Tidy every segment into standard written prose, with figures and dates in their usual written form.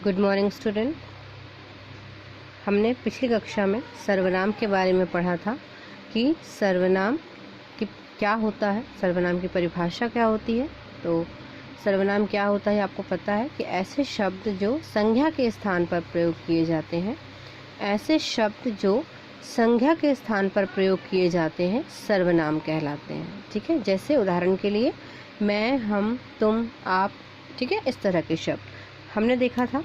Good morning student. हमने पिछली कक्षा में सर्वनाम के बारे में पढ़ा था कि सर्वनाम की क्या होता है, सर्वनाम की परिभाषा क्या होती है। तो सर्वनाम क्या होता है आपको पता है कि ऐसे शब्द जो संज्ञा के स्थान पर प्रयोग किए जाते हैं, ऐसे शब्द जो संज्ञा के स्थान पर प्रयोग किए जाते हैं सर्वनाम कहलाते हैं। ठीक है, जैसे उदाहरण के लिए मैं, हम, तुम, आप, ठीक है, इस तरह के शब्द हमने देखा था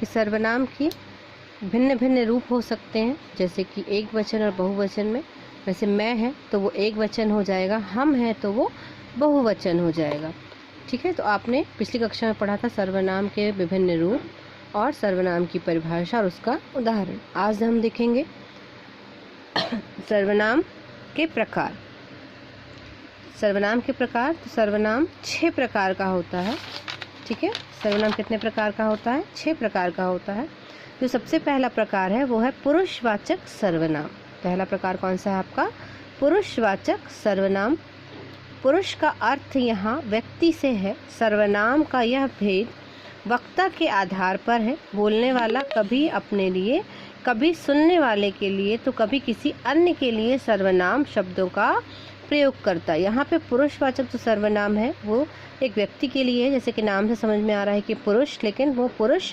कि सर्वनाम की भिन्न भिन्न रूप हो सकते हैं, जैसे कि एक वचन और बहुवचन में। वैसे मैं है तो वो एक वचन हो जाएगा, हम है तो वो बहुवचन हो जाएगा। ठीक है, तो आपने पिछली कक्षा में पढ़ा था सर्वनाम के विभिन्न रूप और सर्वनाम की परिभाषा और उसका उदाहरण। आज हम देखेंगे सर्वनाम के प्रकार। सर्वनाम के प्रकार, तो सर्वनाम 6 प्रकार का होता है। ठीक है, सर्वनाम कितने प्रकार का होता है? 6 प्रकार का होता है। जो सबसे पहला प्रकार है वो है पुरुषवाचक सर्वनाम। पहला प्रकार कौन सा है आपका? पुरुषवाचक सर्वनाम। पुरुष का अर्थ यहाँ व्यक्ति से है। सर्वनाम का यह भेद वक्ता के आधार पर है। बोलने वाला कभी अपने लिए, कभी सुनने वाले के लिए, तो कभी किसी अन्य के लिए सर्वनाम शब्दों का प्रयोग करता है। यहाँ पे पुरुषवाचक जो सर्वनाम है वो एक व्यक्ति के लिए है, जैसे कि नाम से समझ में आ रहा है कि पुरुष, लेकिन वो पुरुष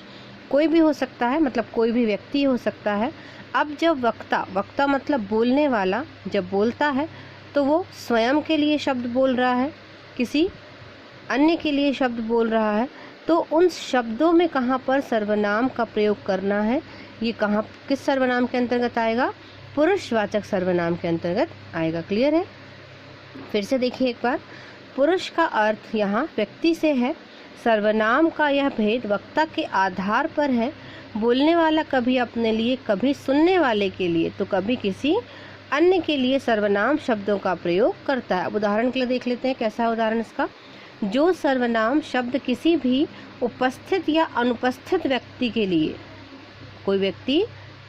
कोई भी हो सकता है, मतलब कोई भी व्यक्ति हो सकता है। अब जब वक्ता मतलब बोलने वाला जब बोलता है तो वो स्वयं के लिए शब्द बोल रहा है, किसी अन्य के लिए शब्द बोल रहा है, तो उन शब्दों में कहाँ पर सर्वनाम का प्रयोग करना है, ये कहाँ किस सर्वनाम के अंतर्गत आएगा? पुरुषवाचक सर्वनाम के अंतर्गत आएगा। क्लियर है? फिर से देखिए एक बार। पुरुष का अर्थ यहाँ व्यक्ति से है। सर्वनाम का यह भेद वक्ता के आधार पर है। बोलने वाला कभी अपने लिए, कभी सुनने वाले के लिए, तो कभी किसी अन्य के लिए सर्वनाम शब्दों का प्रयोग करता है। अब उदाहरण के लिए देख लेते हैं कैसा है उदाहरण इसका। जो सर्वनाम शब्द किसी भी उपस्थित या अनुपस्थित व्यक्ति के लिए, कोई व्यक्ति,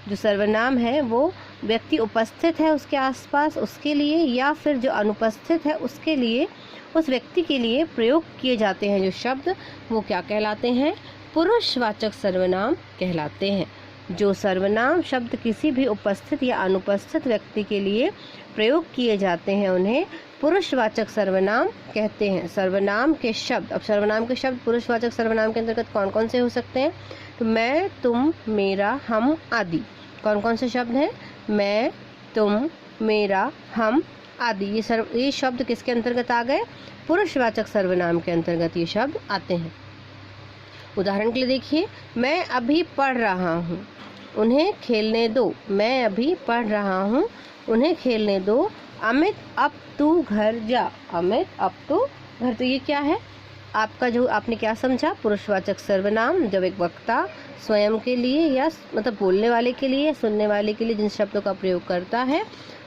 जो सर्वनाम है वो व्यक्ति उपस्थित है उसके आसपास उसके लिए, या फिर जो अनुपस्थित है उसके लिए, उस व्यक्ति के लिए प्रयोग किए जाते हैं जो शब्द, वो क्या कहलाते हैं? पुरुषवाचक सर्वनाम कहलाते हैं। जो सर्वनाम शब्द किसी भी उपस्थित या अनुपस्थित व्यक्ति के लिए प्रयोग किए जाते हैं उन्हें पुरुषवाचक सर्वनाम कहते हैं। सर्वनाम के शब्द, अब सर्वनाम के शब्द पुरुषवाचक सर्वनाम के अंतर्गत कौन कौन से हो सकते हैं? तो मैं, तुम, मेरा, हम आदि। कौन कौन से शब्द हैं? मैं, तुम, मेरा, हम आदि। ये शब्द किसके अंतर्गत आ गए? पुरुषवाचक सर्वनाम के अंतर्गत ये शब्द आते हैं। उदाहरण के लिए देखिए, मैं अभी पढ़ रहा हूँ, उन्हें खेलने दो। मैं अभी पढ़ रहा हूँ, उन्हें खेलने दो। अमित अब तू घर जा। अमित अब तू घर। तो ये क्या है आपका? जो आपने क्या समझा? पुरुषवाचक सर्वनाम जब एक वक्ता स्वयं के लिए या मतलब बोलने वाले के लिए या सुनने वाले के लिए जिन शब्दों का प्रयोग करता है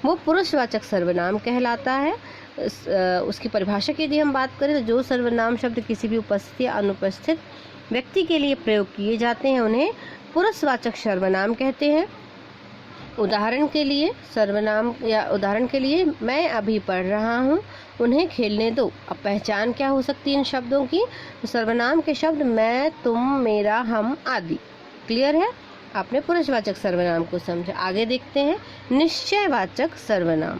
वो पुरुषवाचक सर्वनाम कहलाता है। उसकी परिभाषा की यदि हम बात करें तो जो सर्वनाम शब्द किसी भी उपस्थित या अनुपस्थित व्यक्ति के लिए प्रयोग किए जाते हैं उन्हें पुरुषवाचक सर्वनाम कहते हैं। उदाहरण के लिए सर्वनाम, या उदाहरण के लिए मैं अभी पढ़ रहा हूँ, उन्हें खेलने दो। अब पहचान क्या हो सकती है इन शब्दों की? तो सर्वनाम के शब्द मैं, तुम, मेरा, हम आदि। क्लियर है? आपने पुरुषवाचक सर्वनाम को समझा। आगे देखते हैं निश्चयवाचक सर्वनाम।